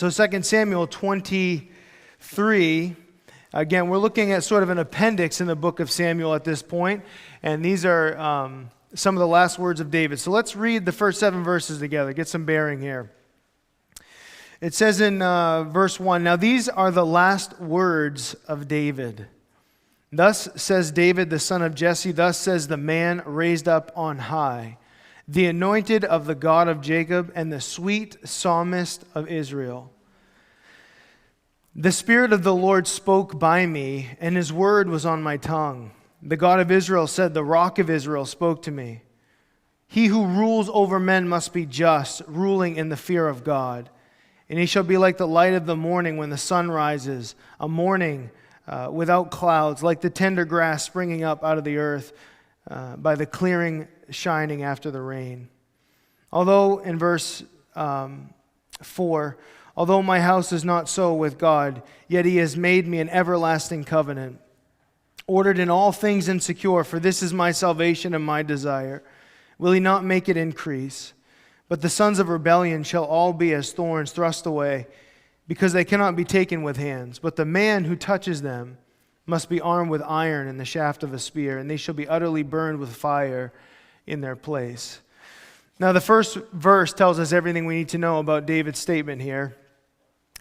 So 2 Samuel 23, again, we're looking at sort of an appendix in the book of Samuel at this point, and these are some of the last words of David. So let's read the first 7 verses together, get some bearing here. It says in verse 1, "Now these are the last words of David. Thus says David, the son of Jesse, thus says the man raised up on high, the anointed of the God of Jacob and the sweet psalmist of Israel. The Spirit of the Lord spoke by me, and his word was on my tongue. The God of Israel said, the rock of Israel spoke to me. He who rules over men must be just, ruling in the fear of God. And he shall be like the light of the morning when the sun rises, a morning without clouds, like the tender grass springing up out of the earth by the clearing shining after the rain. Although, in verse 4, although my house is not so with God, yet he has made me an everlasting covenant, ordered in all things and secure, for this is my salvation and my desire. Will he not make it increase? But the sons of rebellion shall all be as thorns thrust away, because they cannot be taken with hands. But the man who touches them must be armed with iron and the shaft of a spear, and they shall be utterly burned with fire in their place." Now, the first verse tells us everything we need to know about David's statement here.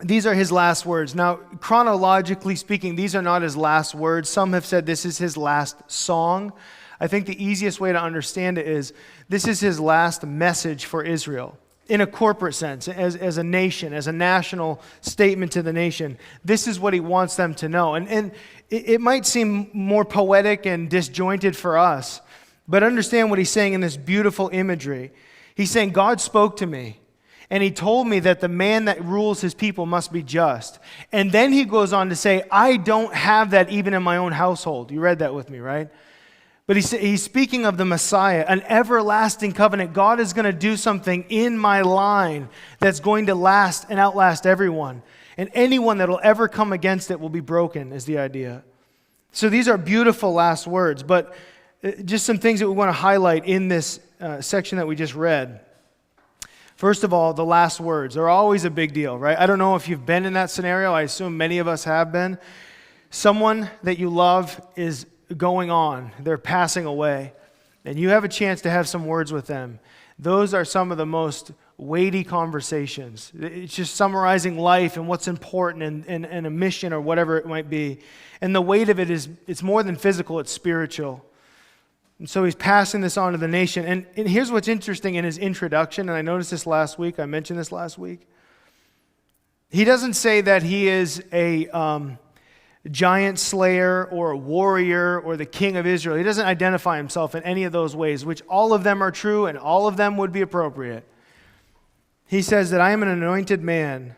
These are his last words. Now, chronologically speaking, these are not his last words. Some have said this is his last song. I think the easiest way to understand it is this is his last message for Israel. In a corporate sense, as a nation, as a national statement to the nation, this is what he wants them to know. And it might seem more poetic and disjointed for us, but understand what he's saying in this beautiful imagery. He's saying, God spoke to me, and he told me that the man that rules his people must be just. And then he goes on to say, I don't have that even in my own household. You read that with me, right? But he's speaking of the Messiah, an everlasting covenant. God is going to do something in my line that's going to last and outlast everyone. And anyone that will ever come against it will be broken, is the idea. So these are beautiful last words, but just some things that we want to highlight in this section that we just read. First of all, the last words are always a big deal, right? I don't know if you've been in that scenario. I assume many of us have been. Someone that you love is going on. They're passing away. And you have a chance to have some words with them. Those are some of the most weighty conversations. It's just summarizing life and what's important and a mission or whatever it might be. And the weight of it is, it's more than physical, it's spiritual. And so he's passing this on to the nation. And here's what's interesting in his introduction, and I noticed this last week, I mentioned this last week. He doesn't say that he is a giant slayer or a warrior or the king of Israel. He doesn't identify himself in any of those ways, which all of them are true and all of them would be appropriate. He says that I am an anointed man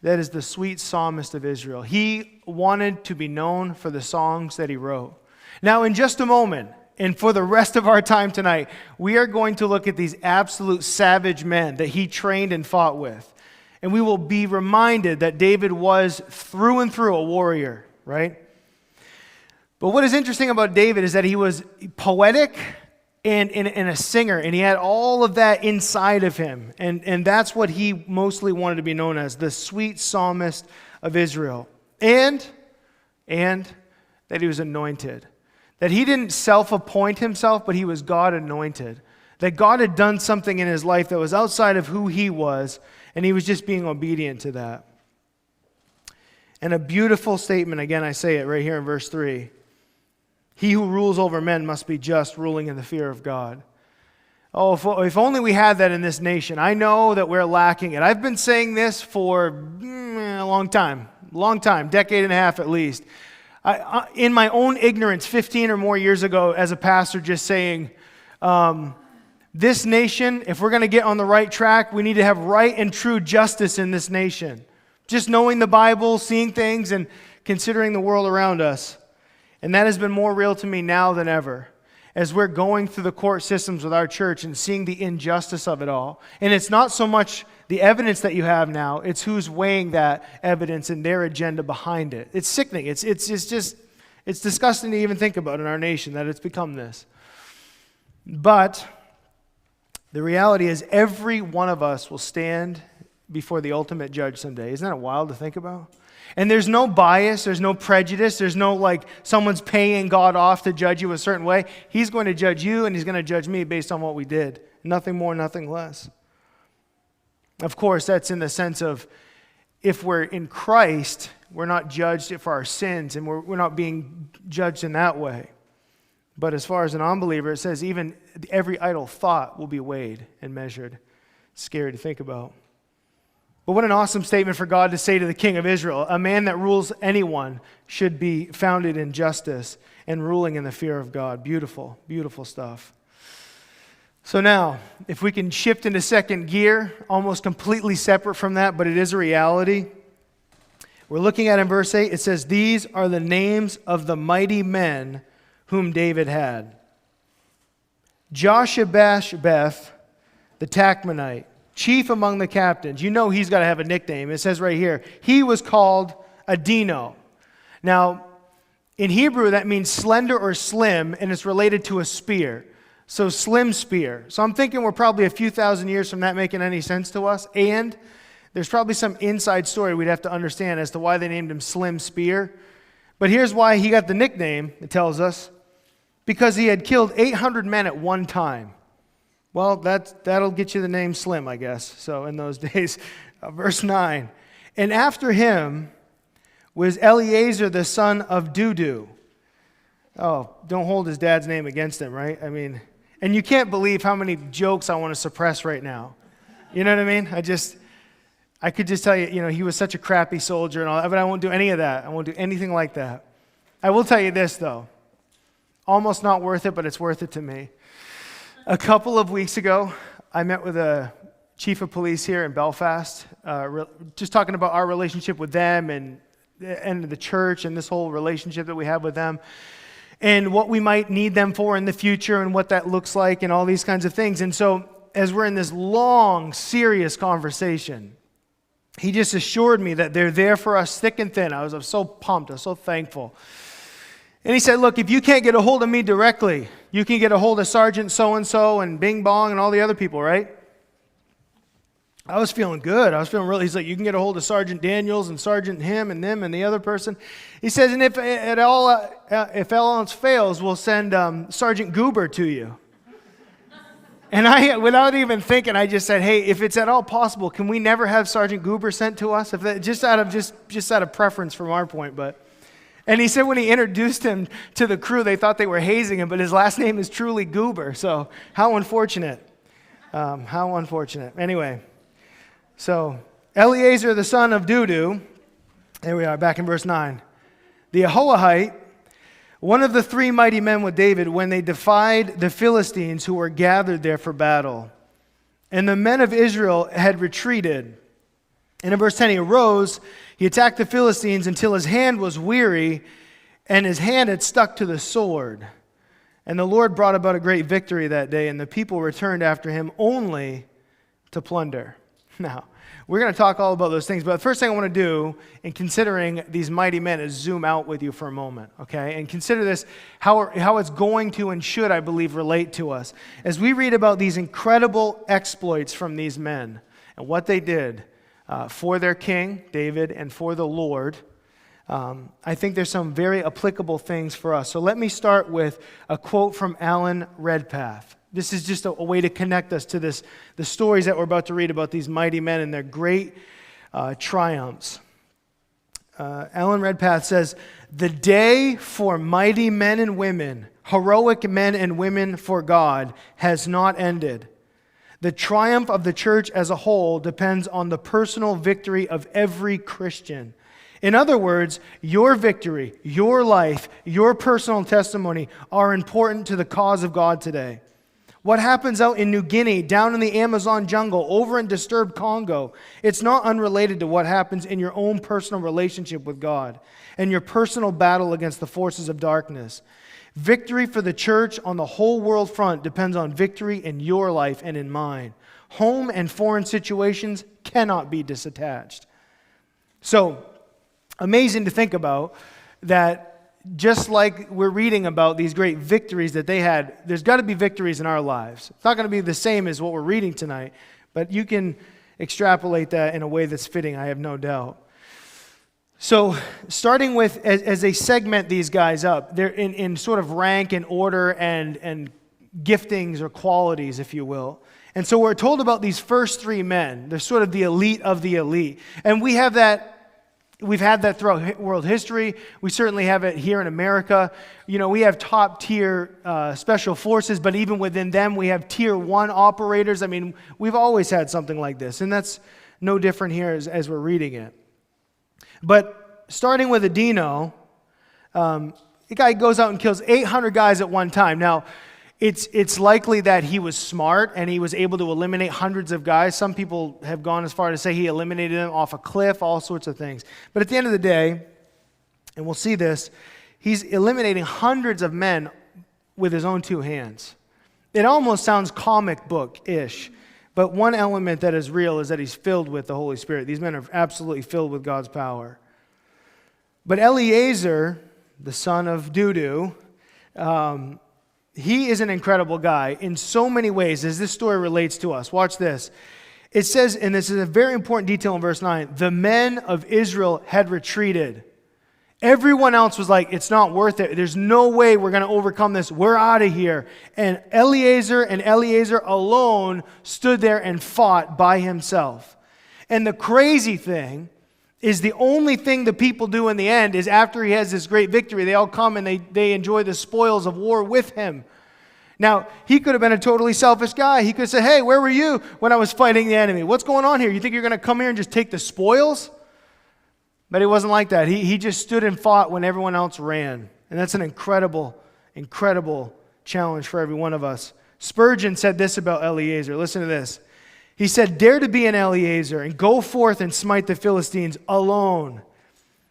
that is the sweet psalmist of Israel. He wanted to be known for the songs that he wrote. Now, in just a moment, and for the rest of our time tonight, we are going to look at these absolute savage men that he trained and fought with. And we will be reminded that David was through and through a warrior, right? But what is interesting about David is that he was poetic and a singer, and he had all of that inside of him. And that's what he mostly wanted to be known as, the sweet psalmist of Israel. And that he was anointed. That he didn't self-appoint himself, but he was God anointed. That God had done something in his life that was outside of who he was, and he was just being obedient to that. And a beautiful statement, again, I say it right here in verse 3. He who rules over men must be just, ruling in the fear of God. Oh, if only we had that in this nation. I know that we're lacking it. I've been saying this for a long time, decade and a half at least. In my own ignorance, 15 or more years ago, as a pastor, just saying, this nation, if we're going to get on the right track, we need to have right and true justice in this nation. Just knowing the Bible, seeing things, and considering the world around us. And that has been more real to me now than ever, as we're going through the court systems with our church and seeing the injustice of it all. And it's not so much the evidence that you have now, it's who's weighing that evidence and their agenda behind it. It's sickening. It's disgusting to even think about in our nation that it's become this. But the reality is every one of us will stand before the ultimate judge someday. Isn't that wild to think about? And there's no bias, there's no prejudice, there's no like someone's paying God off to judge you a certain way. He's going to judge you and he's going to judge me based on what we did. Nothing more, nothing less. Of course, that's in the sense of if we're in Christ, we're not judged for our sins and we're not being judged in that way. But as far as an unbeliever, it says even every idle thought will be weighed and measured. Scary to think about. But what an awesome statement for God to say to the king of Israel. A man that rules anyone should be founded in justice and ruling in the fear of God. Beautiful, beautiful stuff. So now, if we can shift into second gear, almost completely separate from that, but it is a reality. We're looking at in verse 8, it says, "These are the names of the mighty men whom David had. Joshabashbeth, the Tachmonite, chief among the captains." You know he's got to have a nickname. It says right here, he was called Adino. Now, in Hebrew, that means slender or slim, and it's related to a spear. So slim spear. So I'm thinking we're probably a few thousand years from that making any sense to us. And there's probably some inside story we'd have to understand as to why they named him Slim Spear. But here's why he got the nickname, it tells us. Because he had killed 800 men at one time. Well, that'll get you the name Slim, I guess. So in those days, verse 9. "And after him was Eleazar the son of Dudu." Oh, don't hold his dad's name against him, right? I mean, and you can't believe how many jokes I want to suppress right now. You know what I mean? I could just tell you, he was such a crappy soldier and all that, but I won't do any of that. I won't do anything like that. I will tell you this, though. Almost not worth it, but it's worth it to me. A couple of weeks ago, I met with a chief of police here in Belfast, just talking about our relationship with them and the church and this whole relationship that we have with them and what we might need them for in the future and what that looks like and all these kinds of things. And so as we're in this long, serious conversation, he just assured me that they're there for us thick and thin. I was so pumped. I was so thankful. And he said, "Look, if you can't get a hold of me directly, you can get a hold of Sergeant so-and-so and Bing Bong and all the other people," right? I was feeling good. I was feeling really, he's like, "You can get a hold of Sergeant Daniels and Sergeant him and them and the other person." He says, "And if all else fails, we'll send Sergeant Goober to you." And I, without even thinking, I just said, "Hey, if it's at all possible, can we never have Sergeant Goober sent to us?" If that, just out of preference from our point, but. And he said when he introduced him to the crew, they thought they were hazing him, but his last name is truly Goober. So how unfortunate. How unfortunate. Anyway, so Eleazar, the son of Dudu, there we are, back in verse 9. "The Ahoahite, one of the three mighty men with David, when they defied the Philistines who were gathered there for battle. And the men of Israel had retreated. And in verse 10, he arose, he attacked the Philistines until his hand was weary, and his hand had stuck to the sword. And the Lord brought about a great victory that day, and the people returned after him only to plunder." Now, we're going to talk all about those things, but the first thing I want to do in considering these mighty men is zoom out with you for a moment, okay? And consider this, how it's going to and should, I believe, relate to us. As we read about these incredible exploits from these men and what they did, for their king, David, and for the Lord, I think there's some very applicable things for us. So let me start with a quote from Alan Redpath. This is just a way to connect us to the stories that we're about to read about these mighty men and their great triumphs. Alan Redpath says, "The day for mighty men and women, heroic men and women for God, has not ended. The triumph of the church as a whole depends on the personal victory of every Christian. In other words, your victory, your life, your personal testimony are important to the cause of God today. What happens out in New Guinea, down in the Amazon jungle, over in disturbed Congo, it's not unrelated to what happens in your own personal relationship with God and your personal battle against the forces of darkness. Victory for the church on the whole world front depends on victory in your life and in mine. Home and foreign situations cannot be disattached." So, amazing to think about that just like we're reading about these great victories that they had, there's got to be victories in our lives. It's not going to be the same as what we're reading tonight, but you can extrapolate that in a way that's fitting, I have no doubt. So starting with, as they segment these guys up, they're in sort of rank and order and giftings or qualities, if you will. And so we're told about these first three men. They're sort of the elite of the elite. And we've had that throughout world history. We certainly have it here in America. You know, we have top tier special forces, but even within them, we have tier 1 operators. I mean, we've always had something like this, and that's no different here as we're reading it. But starting with Adino, the guy goes out and kills 800 guys at one time. Now, it's likely that he was smart and he was able to eliminate hundreds of guys. Some people have gone as far to say he eliminated them off a cliff, all sorts of things. But at the end of the day, and we'll see this, he's eliminating hundreds of men with his own 2 hands. It almost sounds comic book-ish. But one element that is real is that he's filled with the Holy Spirit. These men are absolutely filled with God's power. But Eleazar, the son of Dudu, he is an incredible guy in so many ways as this story relates to us. Watch this. It says, and this is a very important detail in verse 9, the men of Israel had retreated. Everyone else was like, it's not worth it. There's no way we're going to overcome this. We're out of here. And Eleazar alone stood there and fought by himself. And the crazy thing is the only thing the people do in the end is after he has this great victory, they all come and they enjoy the spoils of war with him. Now, he could have been a totally selfish guy. He could have said, hey, where were you when I was fighting the enemy? What's going on here? You think you're going to come here and just take the spoils? But he wasn't like that. He just stood and fought when everyone else ran. And that's an incredible, incredible challenge for every one of us. Spurgeon said this about Eleazar. Listen to this. He said, dare to be an Eleazar and go forth and smite the Philistines alone.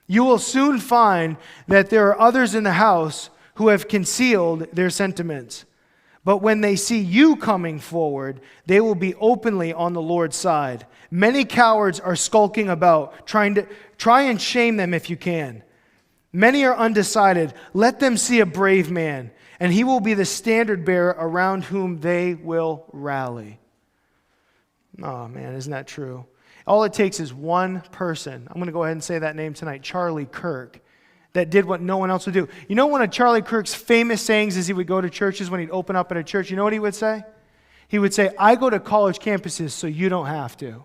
You will soon find that there are others in the house who have concealed their sentiments. But when they see you coming forward, they will be openly on the Lord's side. Many cowards are skulking about, try and shame them if you can. Many are undecided. Let them see a brave man, and he will be the standard bearer around whom they will rally. Oh man, isn't that true? All it takes is one person. I'm going to go ahead and say that name tonight, Charlie Kirk, that did what no one else would do. You know one of Charlie Kirk's famous sayings as he would go to churches when he'd open up at a church? You know what he would say? He would say, I go to college campuses so you don't have to.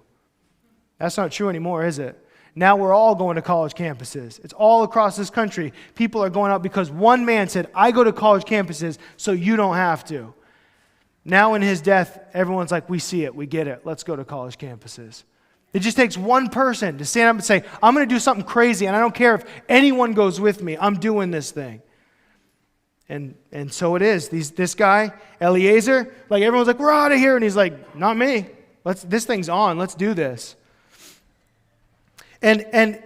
That's not true anymore, is it? Now we're all going to college campuses. It's all across this country. People are going out because one man said, I go to college campuses so you don't have to. Now in his death, everyone's like, we see it, we get it. Let's go to college campuses. It just takes one person to stand up and say, I'm going to do something crazy, and I don't care if anyone goes with me. I'm doing this thing. And so it is. This guy, Eleazar, like everyone's like, we're out of here. And he's like, not me. This thing's on. Let's do this. And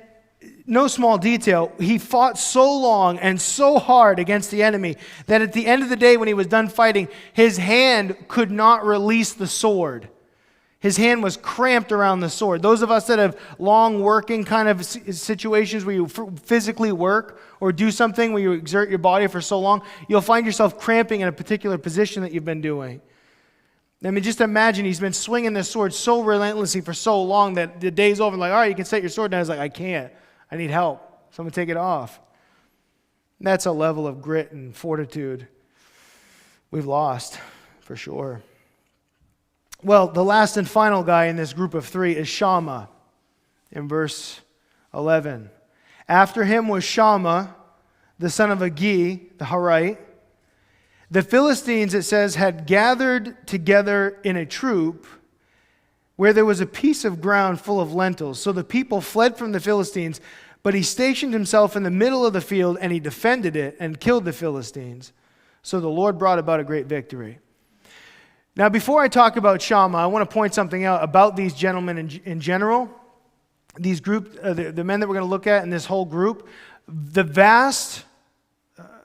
no small detail, he fought so long and so hard against the enemy that at the end of the day when he was done fighting, his hand could not release the sword. His hand was cramped around the sword. Those of us that have long working kind of situations where you physically work or do something where you exert your body for so long, you'll find yourself cramping in a particular position that you've been doing. I mean, just imagine he's been swinging this sword so relentlessly for so long that the day's over. Like, all right, you can set your sword down. He's like, I can't. I need help. Someone take it off. That's a level of grit and fortitude we've lost, for sure. Well, the last and final guy in this group of three is Shammah in verse 11. After him was Shammah, the son of Agi, the Harite. The Philistines, it says, had gathered together in a troop where there was a piece of ground full of lentils. So the people fled from the Philistines, but he stationed himself in the middle of the field and he defended it and killed the Philistines. So the Lord brought about a great victory. Now, before I talk about Shammah, I want to point something out about these gentlemen in general. These the men that we're going to look at in this whole group, the vast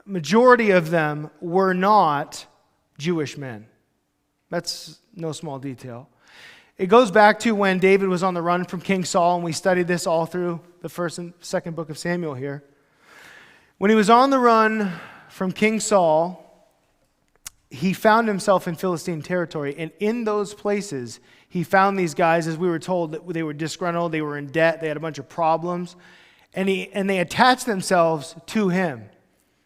majority of them were not Jewish men. That's no small detail. It goes back to when David was on the run from King Saul, and we studied this all through the first and second book of Samuel here. When he was on the run from King Saul, he found himself in Philistine territory, and in those places, He found these guys, as we were told, that they were disgruntled, they were in debt, they had a bunch of problems, and they attached themselves to him.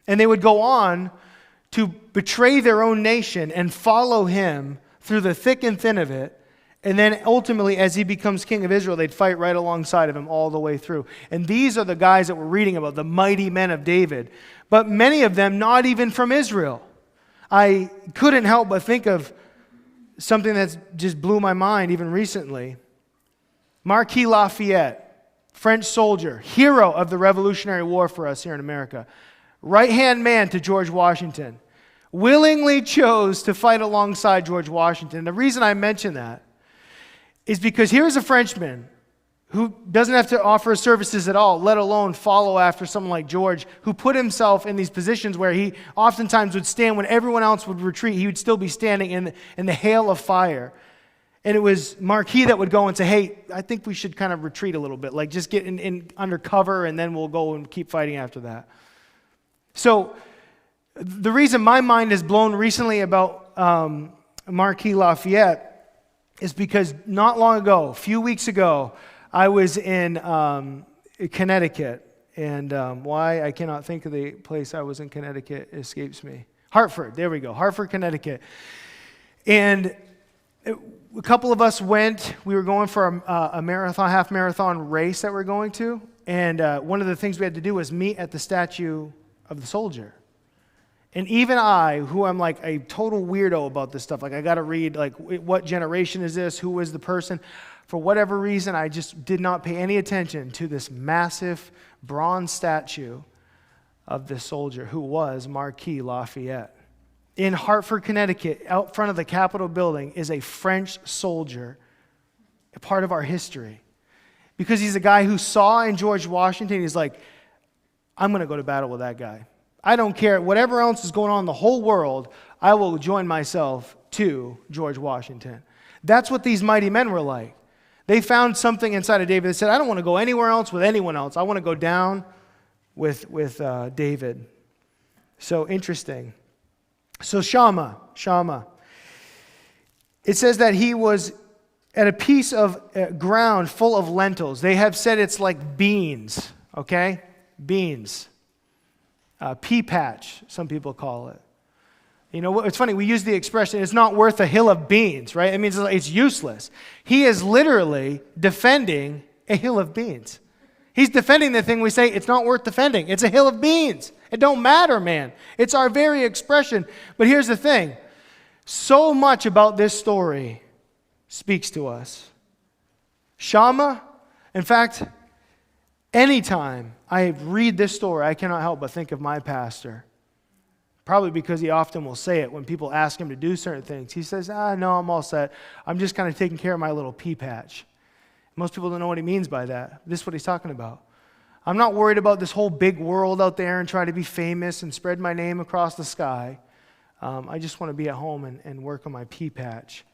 And they would go on to betray their own nation and follow him through the thick and thin of it. And then ultimately, as he becomes king of Israel, they'd fight right alongside of him all the way through. And these are the guys that we're reading about, the mighty men of David. But many of them not even from Israel. I couldn't help but think of something that just blew my mind even recently. Marquis Lafayette, French soldier, hero of the Revolutionary War for us here in America. Right-hand man to George Washington. Willingly chose to fight alongside George Washington. The reason I mention that is because here's a Frenchman who doesn't have to offer services at all, let alone follow after someone like George, who put himself in these positions where he oftentimes would stand when everyone else would retreat. He would still be standing in the hail of fire. And it was Marquis that would go and say, hey, I think we should kind of retreat a little bit. Like just get in under cover and then we'll go and keep fighting after that. So the reason my mind is blown recently about Marquis Lafayette is because not long ago, a few weeks ago, I was in Connecticut. And why I cannot think of the place I was in Connecticut escapes me. Hartford, there we go, Hartford, Connecticut. And a couple of us went, we were going for a marathon, half marathon race that we're going to. And one of the things we had to do was meet at the statue of the soldier. And even I, who I'm like a total weirdo about this stuff, like I got to read, like, what generation is this? Who is the person? For whatever reason, I just did not pay any attention to this massive bronze statue of this soldier who was Marquis Lafayette. In Hartford, Connecticut, out front of the Capitol building, is a French soldier, a part of our history. Because he's a guy who saw in George Washington, he's like, I'm going to go to battle with that guy. I don't care. Whatever else is going on in the whole world, I will join myself to George Washington. That's what these mighty men were like. They found something inside of David that said, I don't want to go anywhere else with anyone else. I want to go down with David. So interesting. So Shammah. It says that he was at a piece of ground full of lentils. They have said it's like beans, okay? Beans. Pea patch, some people call it. You know, it's funny, we use the expression, it's not worth a hill of beans, right? It means it's useless. He is literally defending a hill of beans. He's defending the thing we say, it's not worth defending. It's a hill of beans. It don't matter, man. It's our very expression. But here's the thing. So much about this story speaks to us. Shammah, in fact, anytime I read this story, I cannot help but think of my pastor. Probably because he often will say it when people ask him to do certain things. He says, no, I'm all set. I'm just kind of taking care of my little pea patch. Most people don't know what he means by that. This is what he's talking about. I'm not worried about this whole big world out there and trying to be famous and spread my name across the sky. I just want to be at home and work on my pea patch.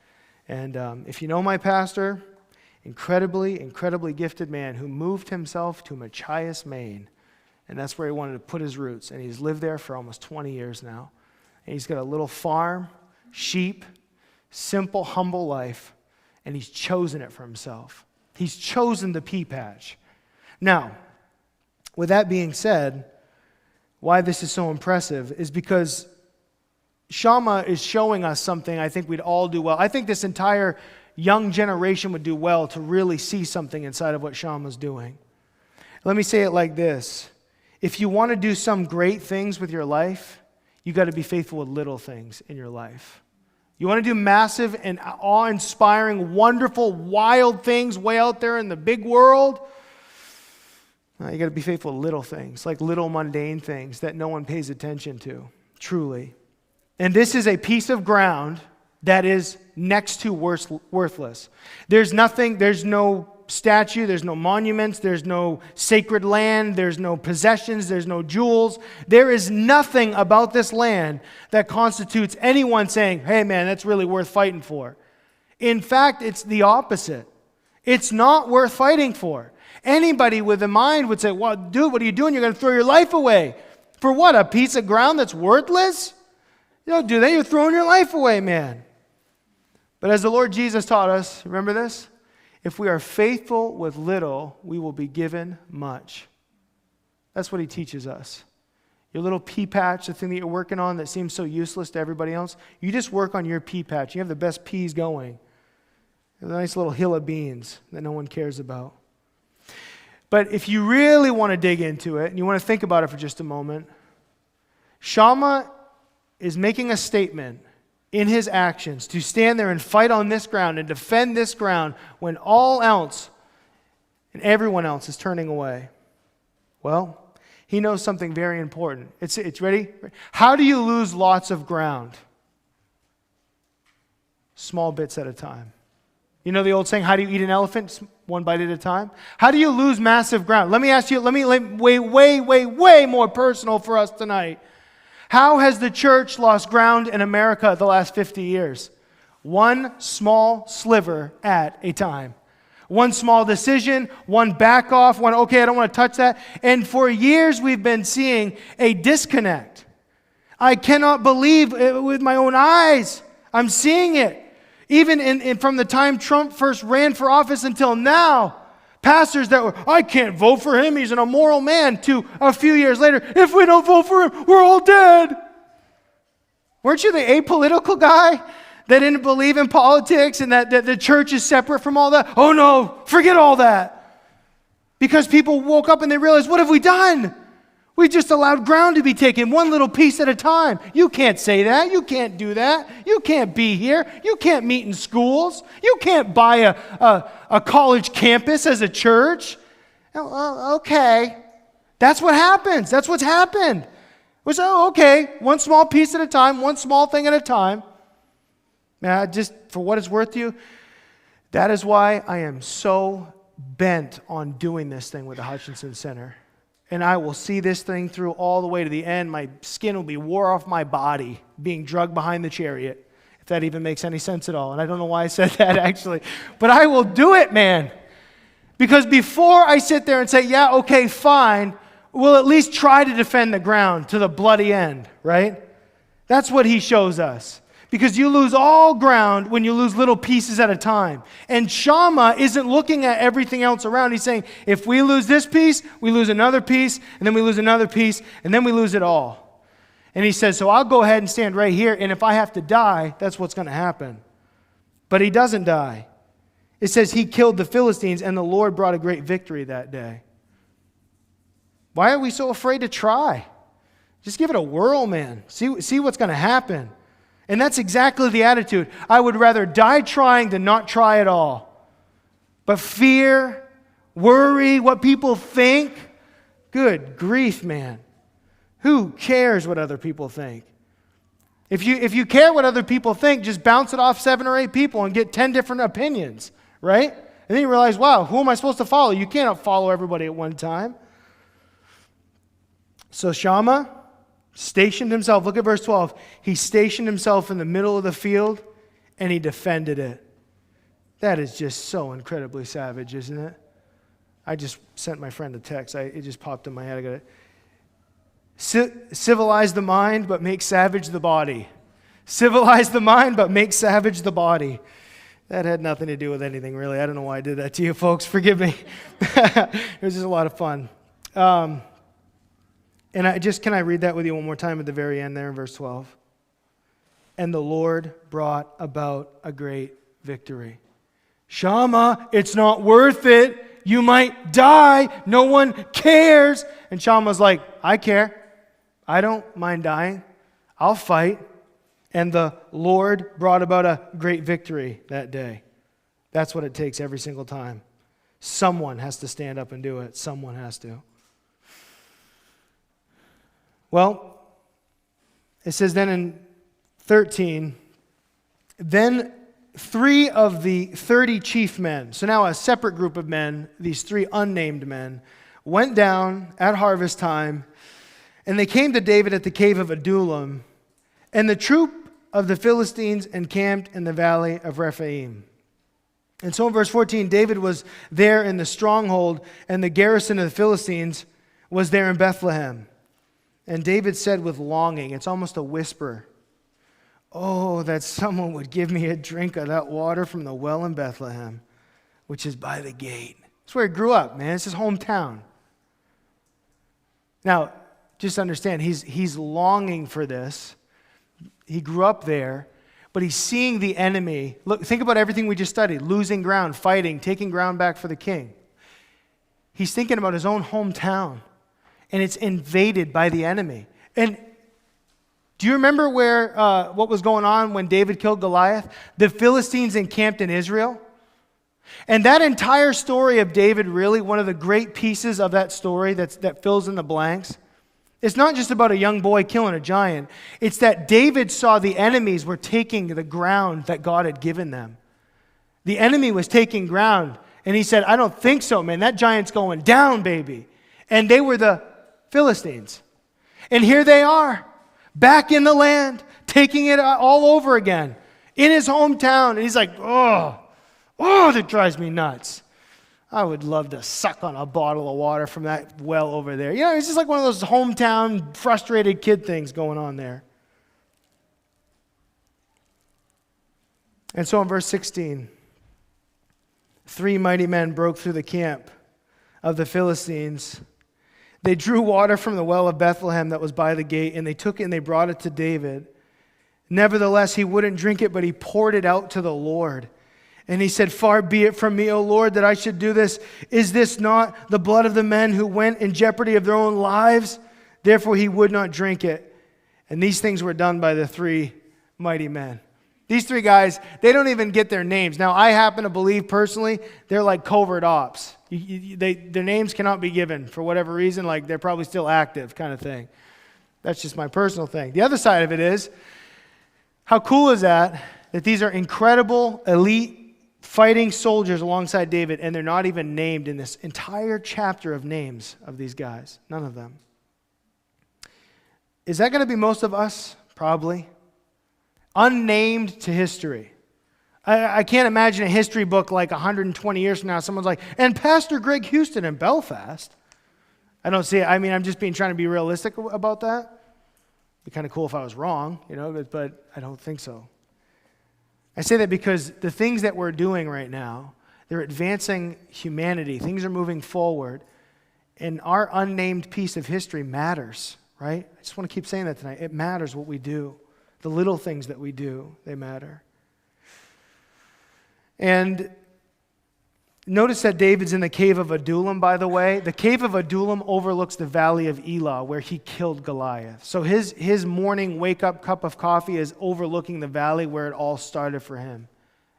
And if you know my pastor, incredibly, incredibly gifted man who moved himself to Machias, Maine. And that's where he wanted to put his roots. And he's lived there for almost 20 years now. And he's got a little farm, sheep, simple, humble life. And he's chosen it for himself. He's chosen the pea patch. Now, with that being said, why this is so impressive is because Shammah is showing us something I think we'd all do well. I think this entire young generation would do well to really see something inside of what Shammah's doing. Let me say it like this. If you want to do some great things with your life, you got to be faithful with little things in your life. You want to do massive and awe-inspiring, wonderful, wild things way out there in the big world? You got to be faithful with little things, like little mundane things that no one pays attention to, truly. And this is a piece of ground that is next to worthless. There's nothing, there's no statue, there's no monuments, there's no sacred land, there's no possessions, there's no jewels. There is nothing about this land that constitutes anyone saying, hey man, that's really worth fighting for. In fact, it's the opposite. It's not worth fighting for. Anybody with a mind would say, well, dude, what are you doing? You're going to throw your life away. For what, a piece of ground that's worthless? You don't do that, you're throwing your life away, man. But as the Lord Jesus taught us, remember this? If we are faithful with little, we will be given much. That's what he teaches us. Your little pea patch, the thing that you're working on that seems so useless to everybody else, you just work on your pea patch. You have the best peas going. A nice little hill of beans that no one cares about. But if you really want to dig into it, and you want to think about it for just a moment, Shammah is making a statement in his actions to stand there and fight on this ground and defend this ground when all else and everyone else is turning away. Well, he knows something very important. It's ready? How do you lose lots of ground? Small bits at a time. You know the old saying, how do you eat an elephant? One bite at a time. How do you lose massive ground? Let me ask you, way more personal for us tonight. How has the church lost ground in America the last 50 years? One small sliver at a time. One small decision, one back off, one, okay, I don't want to touch that. And for years we've been seeing a disconnect. I cannot believe it with my own eyes. I'm seeing it. Even from the time Trump first ran for office until now, pastors that were, I can't vote for him, he's an immoral man, to a few years later, if we don't vote for him, we're all dead. Weren't you the apolitical guy that didn't believe in politics and that the church is separate from all that? Oh no, forget all that. Because people woke up and they realized, what have we done? We just allowed ground to be taken one little piece at a time. You can't say that. You can't do that. You can't be here. You can't meet in schools. You can't buy a college campus as a church. Okay. That's what happens. That's what's happened. Okay, one small piece at a time, one small thing at a time. Just for what it's worth to you, that is why I am so bent on doing this thing with the Hutchinson Center. And I will see this thing through all the way to the end. My skin will be wore off my body, being drugged behind the chariot, if that even makes any sense at all. And I don't know why I said that, actually. But I will do it, man. Because before I sit there and say, yeah, okay, fine, we'll at least try to defend the ground to the bloody end, right? That's what he shows us. Because you lose all ground when you lose little pieces at a time. And Shammah isn't looking at everything else around. He's saying, if we lose this piece, we lose another piece, and then we lose another piece, and then we lose it all. And he says, so I'll go ahead and stand right here, and if I have to die, that's what's going to happen. But he doesn't die. It says he killed the Philistines, and the Lord brought a great victory that day. Why are we so afraid to try? Just give it a whirl, man. See what's going to happen. And that's exactly the attitude. I would rather die trying than not try at all. But fear, worry, what people think, good grief, man. Who cares what other people think? If you care what other people think, just bounce it off 7 or 8 people and get 10 different opinions, right? And then you realize, wow, who am I supposed to follow? You cannot follow everybody at one time. So Shammah stationed himself. Look at verse 12. He stationed himself in the middle of the field and he defended it. That is just so incredibly savage, isn't it? I just sent my friend a text. It just popped in my head. I got it. Civilize the mind, but make savage the body. Civilize the mind, but make savage the body. That had nothing to do with anything, really. I don't know why I did that to you, folks. Forgive me. It was just a lot of fun. Can I read that with you one more time at the very end there in verse 12? And the Lord brought about a great victory. Shammah, it's not worth it. You might die. No one cares. And Shammah's like, I care. I don't mind dying. I'll fight. And the Lord brought about a great victory that day. That's what it takes every single time. Someone has to stand up and do it. Someone has to. Well, it says then in 13, then 3 of the 30 chief men, so now a separate group of men, these 3 unnamed men, went down at harvest time, and they came to David at the cave of Adullam, and the troop of the Philistines encamped in the valley of Rephaim. And so in verse 14, David was there in the stronghold, and the garrison of the Philistines was there in Bethlehem. And David said with longing, it's almost a whisper, Oh, that someone would give me a drink of that water from the well in Bethlehem, which is by the gate. That's where he grew up, man. It's his hometown. Now, just understand, he's longing for this. He grew up there, but he's seeing the enemy. Look, think about everything we just studied. Losing ground, fighting, taking ground back for the king. He's thinking about his own hometown, and it's invaded by the enemy. And do you remember what was going on when David killed Goliath? The Philistines encamped in Israel. And that entire story of David, really, one of the great pieces of that story that fills in the blanks, it's not just about a young boy killing a giant. It's that David saw the enemies were taking the ground that God had given them. The enemy was taking ground. And he said, I don't think so, man. That giant's going down, baby. And they were the Philistines. And here they are, back in the land, taking it all over again, in his hometown. And he's like, oh, that drives me nuts. I would love to suck on a bottle of water from that well over there. You know, it's just like one of those hometown frustrated kid things going on there. And so in verse 16, 3 mighty men broke through the camp of the Philistines. They drew water from the well of Bethlehem that was by the gate, and they took it and they brought it to David. Nevertheless, he wouldn't drink it, but he poured it out to the Lord. And he said, far be it from me, O Lord, that I should do this. Is this not the blood of the men who went in jeopardy of their own lives? Therefore he would not drink it. And these things were done by the 3 mighty men. These 3 guys, they don't even get their names. Now, I happen to believe personally they're like covert ops. Their names cannot be given for whatever reason, like they're probably still active kind of thing. That's just my personal thing. The other side of it is, how cool is that these are incredible, elite, fighting soldiers alongside David, and they're not even named in this entire chapter of names of these guys. None of them. Is that going to be most of us? Probably. Unnamed to history. I can't imagine a history book like 120 years from now, someone's like, and Pastor Greg Huston in Belfast. I don't see it. I mean, I'm just trying to be realistic about that. It'd be kind of cool if I was wrong, but I don't think so. I say that because the things that we're doing right now, they're advancing humanity. Things are moving forward. And our unnamed piece of history matters, right? I just want to keep saying that tonight. It matters what we do. The little things that we do, they matter. And notice that David's in the cave of Adullam, by the way. The cave of Adullam overlooks the valley of Elah, where he killed Goliath. So his morning wake-up cup of coffee is overlooking the valley where it all started for him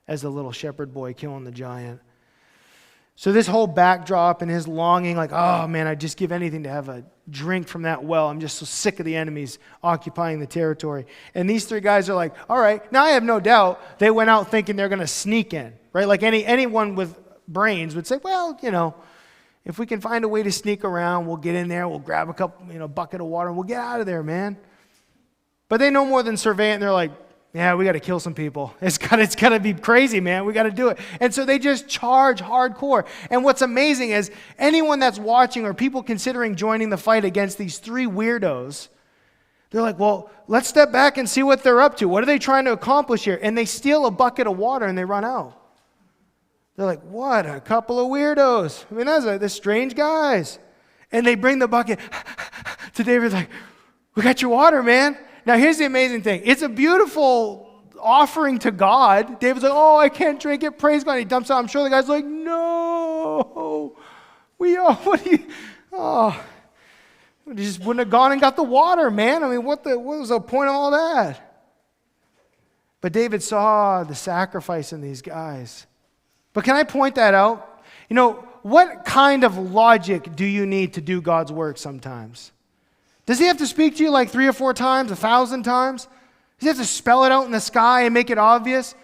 as a little shepherd boy killing the giant. So this whole backdrop and his longing, like, oh man, I'd just give anything to have a drink from that well. I'm just so sick of the enemies occupying the territory. And these 3 guys are like, all right. Now I have no doubt they went out thinking they're going to sneak in, right? Like anyone with brains would say, well, if we can find a way to sneak around, we'll get in there, we'll grab a couple, bucket of water, and we'll get out of there, man. But they know more than survey it, and they're like, yeah, we got to kill some people. It's got to be crazy, man. We got to do it. And so they just charge hardcore. And what's amazing is anyone that's watching or people considering joining the fight against these 3 weirdos, they're like, well, let's step back and see what they're up to. What are they trying to accomplish here? And they steal a bucket of water and they run out. They're like, what a couple of weirdos. I mean, they're strange guys. And they bring the bucket to David, like, we got your water, man. Now, here's the amazing thing. It's a beautiful offering to God. David's like, oh, I can't drink it. Praise God. He dumps out. I'm sure the guy's like, no. We just wouldn't have gone and got the water, man. I mean, what was the point of all that? But David saw the sacrifice in these guys. But can I point that out? What kind of logic do you need to do God's work sometimes? Does he have to speak to you like 3 or 4 times, 1,000 times? Does he have to spell it out in the sky and make it obvious?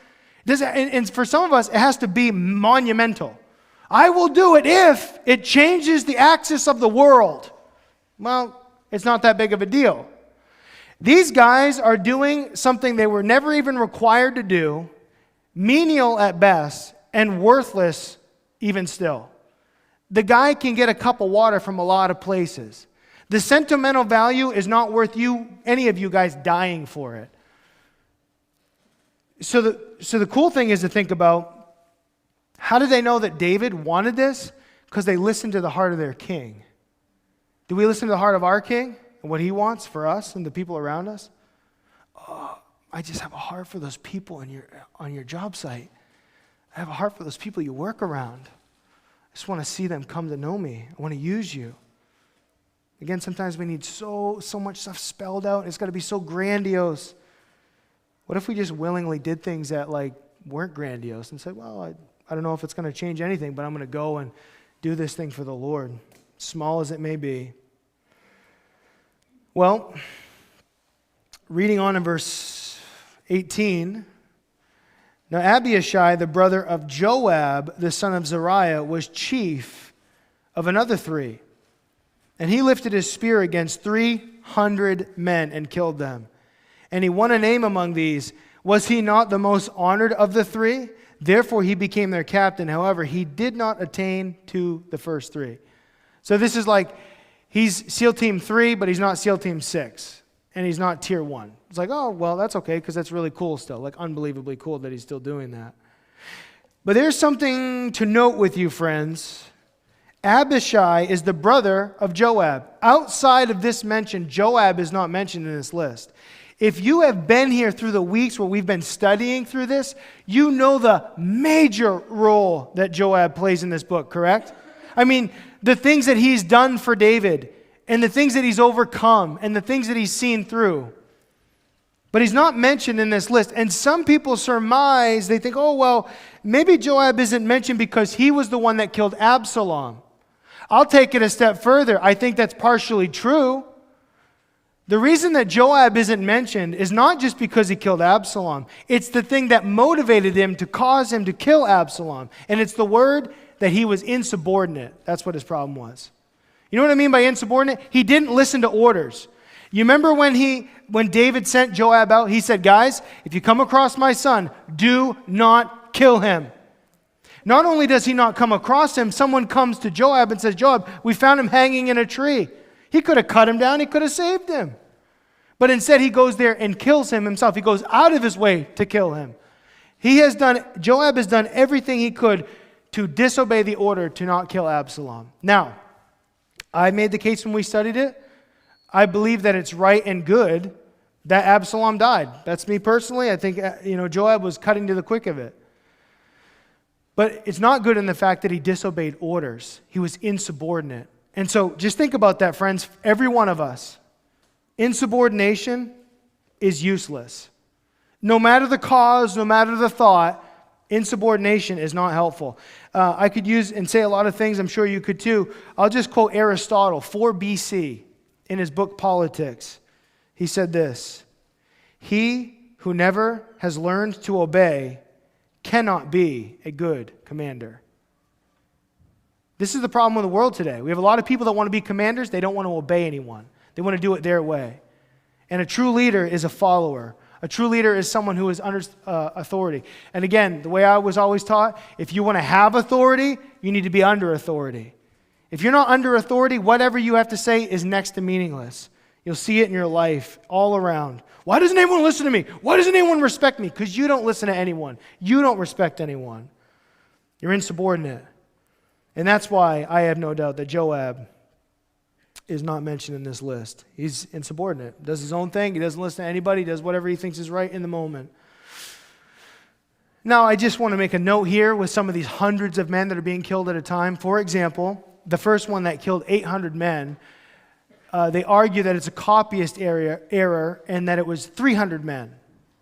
And for some of us, it has to be monumental. I will do it if it changes the axis of the world. Well, it's not that big of a deal. These guys are doing something they were never even required to do, menial at best, and worthless even still. The guy can get a cup of water from a lot of places. The sentimental value is not worth any of you guys dying for it. So the cool thing is to think about, how did they know that David wanted this? Because they listened to the heart of their king. Do we listen to the heart of our king and what he wants for us and the people around us? Oh, I just have a heart for those people on your job site. I have a heart for those people you work around. I just want to see them come to know me. I want to use you. Again, sometimes we need so much stuff spelled out. It's got to be so grandiose. What if we just willingly did things that weren't grandiose and said, well, I don't know if it's going to change anything, but I'm going to go and do this thing for the Lord, small as it may be. Well, reading on in verse 18, now Abishai, the brother of Joab, the son of Zeruiah, was chief of another 3. And he lifted his spear against 300 men and killed them. And he won a name among these. Was he not the most honored of the 3? Therefore he became their captain. However, he did not attain to the first 3. So this is he's SEAL Team 3, but he's not SEAL Team 6. And he's not Tier 1. It's oh, well, that's okay, because that's really cool still. Unbelievably cool that he's still doing that. But there's something to note with you, friends. Abishai is the brother of Joab. Outside of this mention, Joab is not mentioned in this list. If you have been here through the weeks where we've been studying through this, you know the major role that Joab plays in this book, correct? I mean, the things that he's done for David, and the things that he's overcome, and the things that he's seen through. But he's not mentioned in this list. And some people surmise, they think, oh, well, maybe Joab isn't mentioned because he was the one that killed Absalom. I'll take it a step further. I think that's partially true. The reason that Joab isn't mentioned is not just because he killed Absalom. It's the thing that motivated him to cause him to kill Absalom. And it's the word that he was insubordinate. That's what his problem was. You know what I mean by insubordinate? He didn't listen to orders. You remember when David sent Joab out, he said, guys, if you come across my son, do not kill him. Not only does he not come across him, someone comes to Joab and says, Joab, we found him hanging in a tree. He could have cut him down. He could have saved him. But instead he goes there and kills him himself. He goes out of his way to kill him. Joab has done everything he could to disobey the order to not kill Absalom. Now, I made the case when we studied it. I believe that it's right and good that Absalom died. That's me personally. I think Joab was cutting to the quick of it. But it's not good in the fact that he disobeyed orders. He was insubordinate. And so just think about that, friends. Every one of us. Insubordination is useless. No matter the cause, no matter the thought, insubordination is not helpful. I could use and say a lot of things. I'm sure you could too. I'll just quote Aristotle, 4 BC, in his book Politics. He said this: he who never has learned to obey cannot be a good commander. This is the problem with the world today. We have a lot of people that want to be commanders. They don't want to obey anyone. They want to do it their way. And a true leader is a follower. A true leader is someone who is under authority. And again, the way I was always taught, if you want to have authority, you need to be under authority. If you're not under authority, whatever you have to say is next to meaningless. You'll see it in your life all around. Why doesn't anyone listen to me? Why doesn't anyone respect me? Because you don't listen to anyone. You don't respect anyone. You're insubordinate. And that's why I have no doubt that Joab is not mentioned in this list. He's insubordinate. Does his own thing. He doesn't listen to anybody. He does whatever he thinks is right in the moment. Now, I just want to make a note here with some of these hundreds of men that are being killed at a time. For example, the first one that killed 800 men, they argue that it's a copyist error and that it was 300 men,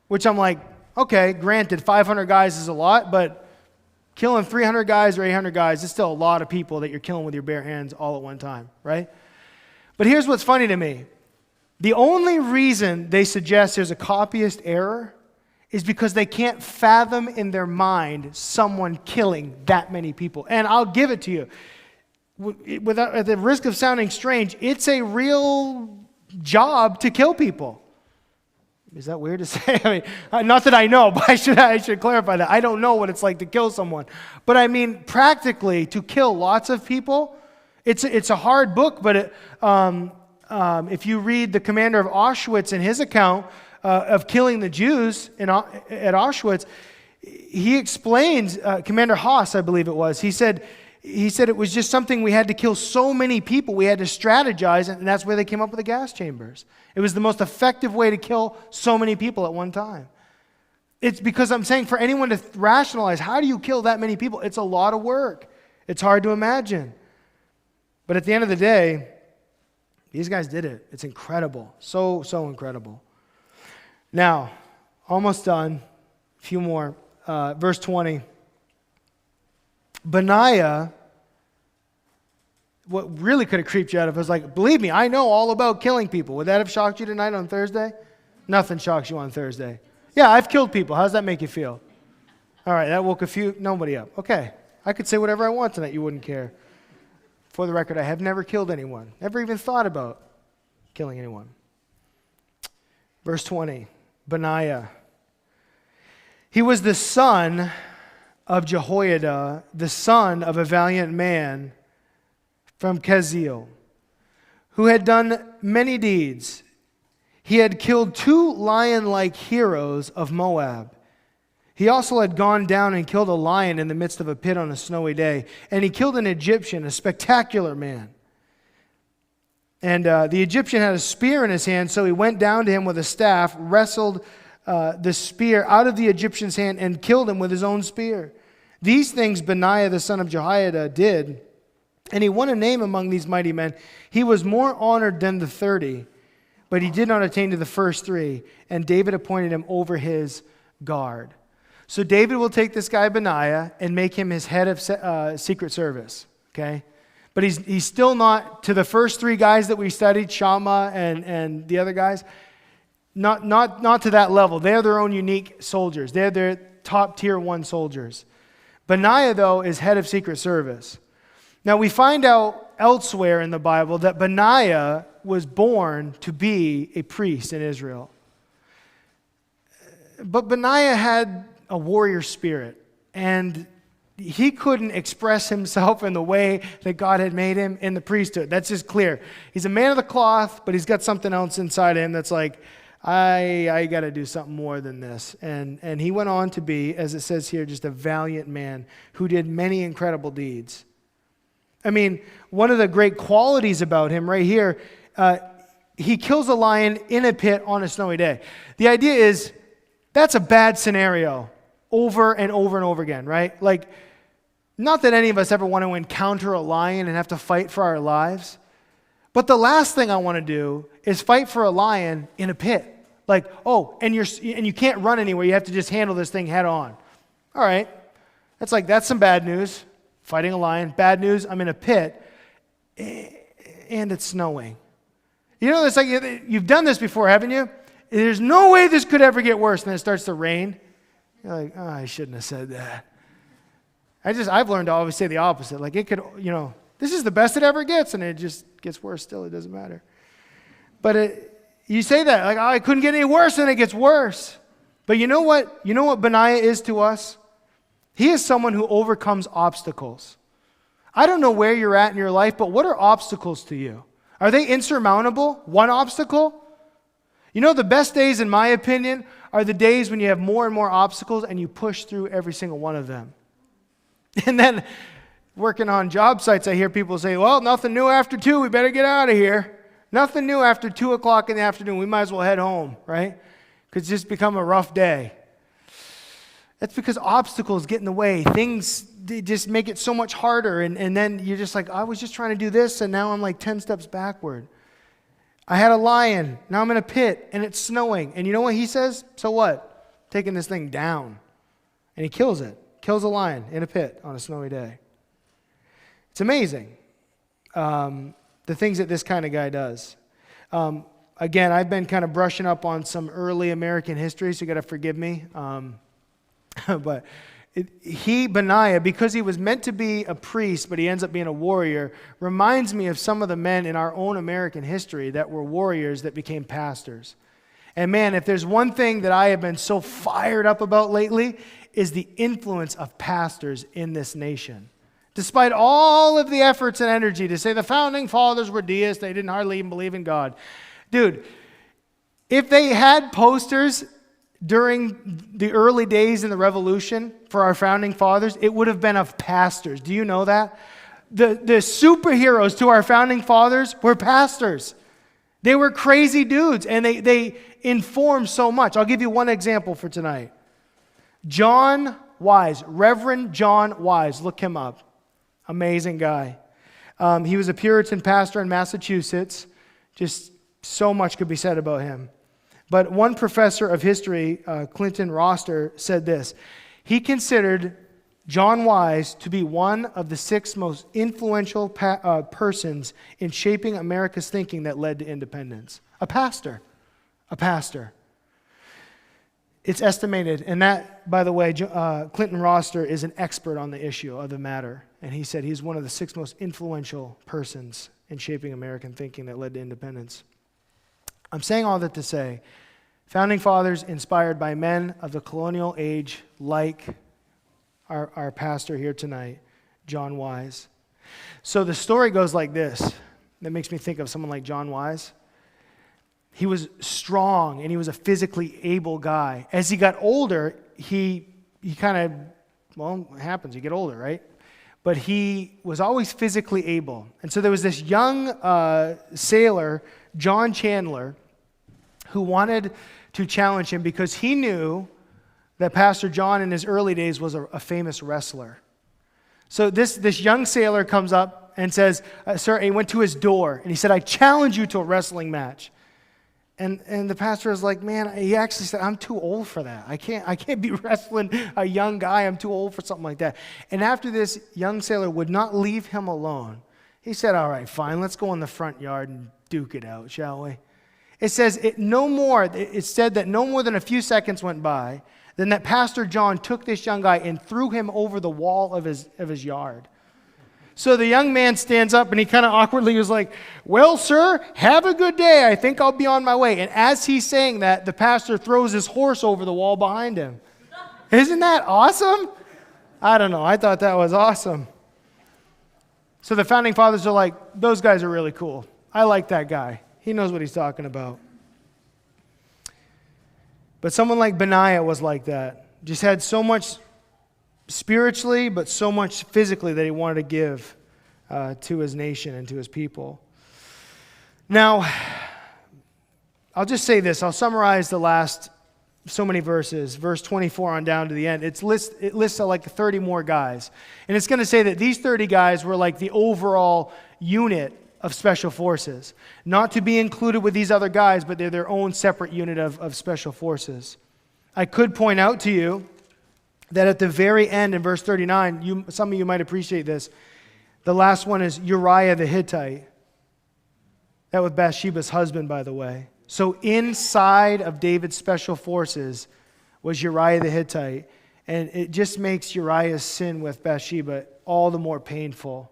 which I'm like, okay, granted, 500 guys is a lot, but killing 300 guys or 800 guys is still a lot of people that you're killing with your bare hands all at one time, right? But here's what's funny to me. The only reason they suggest there's a copyist error is because they can't fathom in their mind someone killing that many people. And I'll give it to you. At the risk of sounding strange, it's a real job to kill people. Is that weird to say? I mean, not that I know, but I should clarify that. I don't know what it's like to kill someone. But I mean, practically, to kill lots of people, it's a hard book, but if you read the commander of Auschwitz in his account, of killing the Jews at Auschwitz, he explains, Commander Haas, I believe it was, he said it was just something we had to kill so many people, we had to strategize, and that's where they came up with the gas chambers. It was the most effective way to kill so many people at one time. It's because I'm saying for anyone to rationalize, how do you kill that many people? It's a lot of work. It's hard to imagine. But at the end of the day, these guys did it. It's incredible. So incredible. Now, almost done. A few more. Verse 20. Benaiah, what really could have creeped you out of it was like, believe me, I know all about killing people. Would that have shocked you tonight on Thursday? Nothing shocks you on Thursday. Yeah, I've killed people. How does that make you feel? All right, that woke nobody up. Okay, I could say whatever I want tonight. You wouldn't care. For the record, I have never killed anyone. Never even thought about killing anyone. Verse 20, Benaiah. He was the son of Jehoiada, the son of a valiant man from Keziel, who had done many deeds. He had killed 2 lion-like heroes of Moab. He also had gone down and killed a lion in the midst of a pit on a snowy day. And he killed an Egyptian, a spectacular man. And the Egyptian had a spear in his hand, so he went down to him with a staff, wrestled the spear out of the Egyptian's hand, and killed him with his own spear. These things Benaiah, the son of Jehoiada, did. And he won a name among these mighty men. He was more honored than the 30, but he did not attain to the first 3. And David appointed him over his guard. So David will take this guy Benaiah and make him his head of Secret Service, okay? But he's still not, to the first 3 guys that we studied, Shammah and the other guys, not to that level. They're their own unique soldiers. They're their top tier 1 soldiers. Benaiah, though, is head of Secret Service. Now, we find out elsewhere in the Bible that Benaiah was born to be a priest in Israel. But Benaiah had a warrior spirit, and he couldn't express himself in the way that God had made him in the priesthood. That's just clear. He's a man of the cloth, but he's got something else inside him that's like, I got to do something more than this. And he went on to be, as it says here, just a valiant man who did many incredible deeds. I mean, one of the great qualities about him right here, he kills a lion in a pit on a snowy day. The idea is, that's a bad scenario over and over and over again, right? Like, not that any of us ever want to encounter a lion and have to fight for our lives, but the last thing I want to do is fight for a lion in a pit. Like, oh, and you can't run anywhere. You have to just handle this thing head on. All right. That's some bad news. Fighting a lion. Bad news, I'm in a pit, and it's snowing. You know, it's like you've done this before, haven't you? There's no way this could ever get worse, and then it starts to rain. You're like, oh, I shouldn't have said that. I've learned to always say the opposite. Like, it could, this is the best it ever gets, and it just gets worse still. It doesn't matter. But you say that, like, oh, I couldn't get any worse, and it gets worse. But you know what? You know what Benaiah is to us? He is someone who overcomes obstacles. I don't know where you're at in your life, but what are obstacles to you? Are they insurmountable? One obstacle? You know, the best days, in my opinion, are the days when you have more and more obstacles and you push through every single one of them. And then working on job sites, I hear people say, well, nothing new after 2, we better get out of here. Nothing new after 2 o'clock in the afternoon, we might as well head home, right? Because it's just become a rough day. That's because obstacles get in the way. Things, they just make it so much harder. And then you're just like, I was just trying to do this, and now I'm like 10 steps backward. I had a lion. Now I'm in a pit, and it's snowing. And you know what he says? So what? Taking this thing down. And he kills it. Kills a lion in a pit on a snowy day. It's amazing, the things that this kind of guy does. Again, I've been kind of brushing up on some early American history, so you got to forgive me. But Benaiah, because he was meant to be a priest, but he ends up being a warrior, reminds me of some of the men in our own American history that were warriors that became pastors. And man, if there's one thing that I have been so fired up about lately, is the influence of pastors in this nation. Despite all of the efforts and energy to say the founding fathers were deists, they didn't hardly even believe in God. Dude, If they had posters during the early days in the Revolution for our founding fathers, it would have been of pastors. Do you know that? The superheroes to our founding fathers were pastors. They were crazy dudes, and they informed so much. I'll give you one example for tonight. John Wise, Reverend John Wise, look him up. Amazing guy. He was a Puritan pastor in Massachusetts. Just so much could be said about him. But one professor of history, Clinton Roster, said this. He considered John Wise to be one of the 6 most influential persons in shaping America's thinking that led to independence. A pastor. A pastor. It's estimated, and that, by the way, Clinton Roster is an expert on the issue of the matter. And he said he's one of the 6 most influential persons in shaping American thinking that led to independence. I'm saying all that to say, founding fathers inspired by men of the colonial age like our pastor here tonight, John Wise. So the story goes like this. That makes me think of someone like John Wise. He was strong and he was a physically able guy. As he got older, he kind of, well, it happens, you get older, right? But he was always physically able. And so there was this young sailor, John Chandler, who wanted to challenge him because he knew that Pastor John in his early days was a famous wrestler. So this young sailor comes up and says, sir, he went to his door and he said, I challenge you to a wrestling match. And the pastor was like, man, he actually said, I'm too old for that. I can't be wrestling a young guy. I'm too old for something like that. And after this, young sailor would not leave him alone. He said, all right, fine, let's go in the front yard and duke it out, shall we? It says it said that no more than a few seconds went by, then that Pastor John took this young guy and threw him over the wall of his yard. So the young man stands up and he kind of awkwardly was like, well, sir, have a good day. I think I'll be on my way. And as he's saying that, the pastor throws his horse over the wall behind him. Isn't that awesome? I don't know. I thought that was awesome. So the founding fathers are like, those guys are really cool. I like that guy. He knows what he's talking about. But someone like Benaiah was like that. Just had so much spiritually, but so much physically that he wanted to give to his nation and to his people. Now, I'll just say this. I'll summarize the last so many verses, verse 24 on down to the end. It lists like 30 more guys. And it's going to say that these 30 guys were like the overall unit of special forces. Not to be included with these other guys, but they're their own separate unit of special forces. I could point out to you that at the very end in verse 39, some of you might appreciate this, the last one is Uriah the Hittite. That was Bathsheba's husband, by the way. So inside of David's special forces was Uriah the Hittite. And it just makes Uriah's sin with Bathsheba all the more painful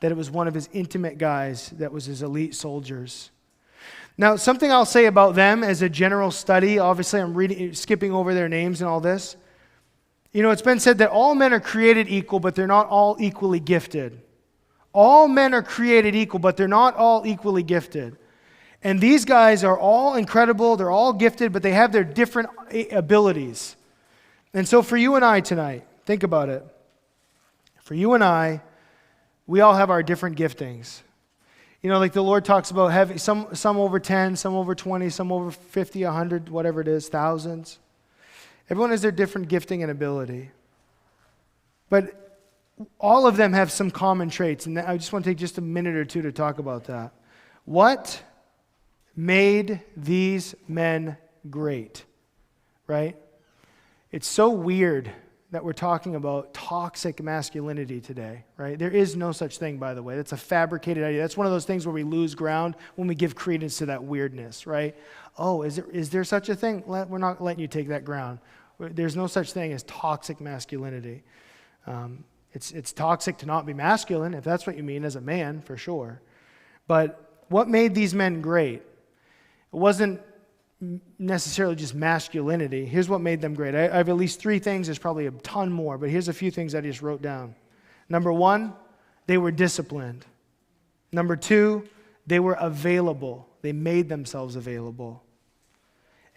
that it was one of his intimate guys that was his elite soldiers. Now, something I'll say about them as a general study, obviously I'm skipping over their names and all this. You know, it's been said that all men are created equal, but they're not all equally gifted. All men are created equal, but they're not all equally gifted. And these guys are all incredible, they're all gifted, but they have their different abilities. And so for you and I tonight, think about it. For you and I, we all have our different giftings. You know, like the Lord talks about having some over 10, some over 20, some over 50, 100, whatever it is, thousands. Everyone has their different gifting and ability. But all of them have some common traits, and I just want to take just a minute or two to talk about that. What made these men great? Right? It's so weird that we're talking about toxic masculinity today, right? There is no such thing, by the way. That's a fabricated idea. That's one of those things where we lose ground when we give credence to that weirdness, right? Oh, is there such a thing? We're not letting you take that ground. There's no such thing as toxic masculinity. It's toxic to not be masculine, if that's what you mean as a man, for sure. But what made these men great? It wasn't necessarily just masculinity. Here's what made them great. I have at least 3 things. There's probably a ton more, but here's a few things I just wrote down. Number 1, they were disciplined. Number 2, they were available. They made themselves available.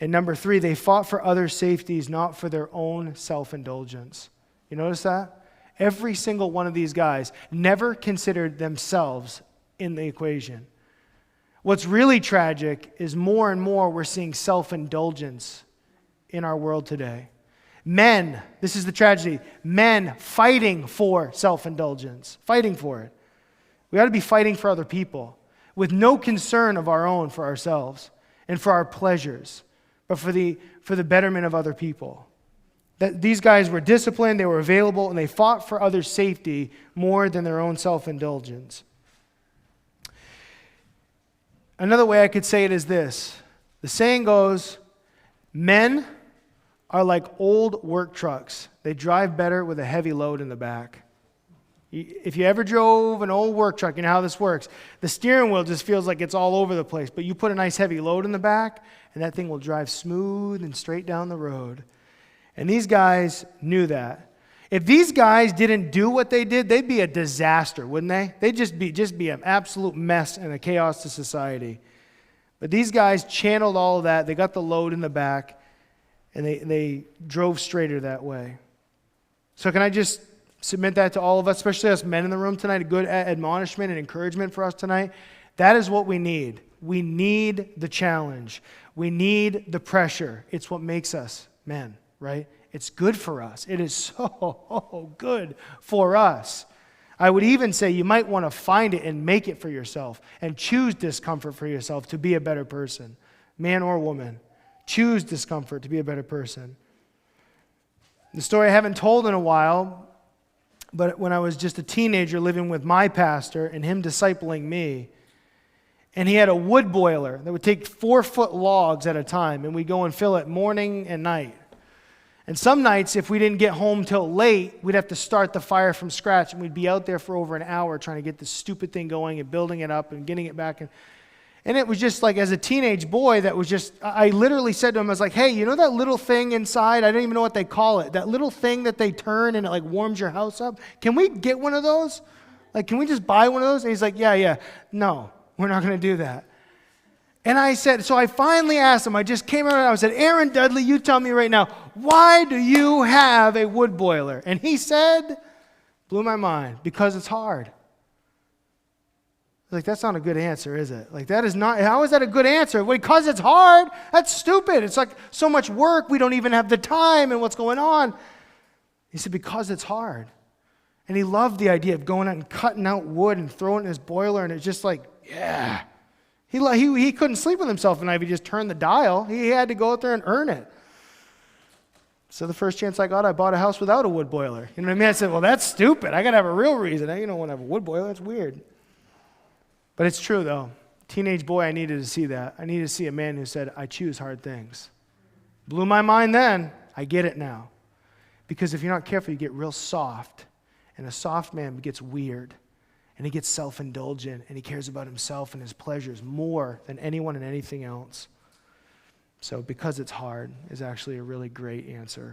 And number 3, they fought for other safeties, not for their own self-indulgence. You notice that? Every single one of these guys never considered themselves in the equation. What's really tragic is more and more we're seeing self-indulgence in our world today. Men, this is the tragedy, men fighting for self-indulgence, fighting for it. We ought to be fighting for other people with no concern of our own for ourselves and for our pleasures, but for the betterment of other people. That these guys were disciplined, they were available, and they fought for others' safety more than their own self-indulgence. Another way I could say it is this. The saying goes, men are like old work trucks. They drive better with a heavy load in the back. If you ever drove an old work truck, you know how this works. The steering wheel just feels like it's all over the place, but you put a nice heavy load in the back, and that thing will drive smooth and straight down the road. And these guys knew that. If these guys didn't do what they did, they'd be a disaster, wouldn't they? They'd just be an absolute mess and a chaos to society. But these guys channeled all of that. They got the load in the back, and they drove straighter that way. So can I just submit that to all of us, especially us men in the room tonight, a good admonishment and encouragement for us tonight? That is what we need. We need the challenge. We need the pressure. It's what makes us men, right? It's good for us. It is so good for us. I would even say you might want to find it and make it for yourself and choose discomfort for yourself to be a better person, man or woman. Choose discomfort to be a better person. The story I haven't told in a while, but when I was just a teenager living with my pastor and him discipling me, and he had a wood boiler that would take 4-foot logs at a time, and we'd go and fill it morning and night. And some nights, if we didn't get home till late, we'd have to start the fire from scratch, and we'd be out there for over an hour trying to get this stupid thing going and building it up and getting it back. And it was just like, as a teenage boy, that was just, I literally said to him, I was like, hey, you know that little thing inside? I don't even know what they call it. That little thing that they turn and it like warms your house up? Can we get one of those? Like, can we just buy one of those? And he's like, yeah. No, we're not going to do that. And I said, so I finally asked him, I just came out and I said, Aaron Dudley, you tell me right now, why do you have a wood boiler? And he said, blew my mind, because it's hard. Like, that's not a good answer, is it? Like, that is not, how is that a good answer? Because it's hard? That's stupid. It's like so much work, we don't even have the time and what's going on. He said, because it's hard. And he loved the idea of going out and cutting out wood and throwing it in his boiler, and it's just like, yeah. He couldn't sleep with himself at night if he just turned the dial. He had to go out there and earn it. So the first chance I got, I bought a house without a wood boiler. You know what I mean? I said, well, that's stupid. I got to have a real reason. You don't want to have a wood boiler. That's weird. But it's true, though. Teenage boy, I needed to see that. I needed to see a man who said, I choose hard things. Blew my mind then. I get it now. Because if you're not careful, you get real soft. And a soft man gets weird. And he gets self-indulgent. And he cares about himself and his pleasures more than anyone and anything else. So because it's hard is actually a really great answer.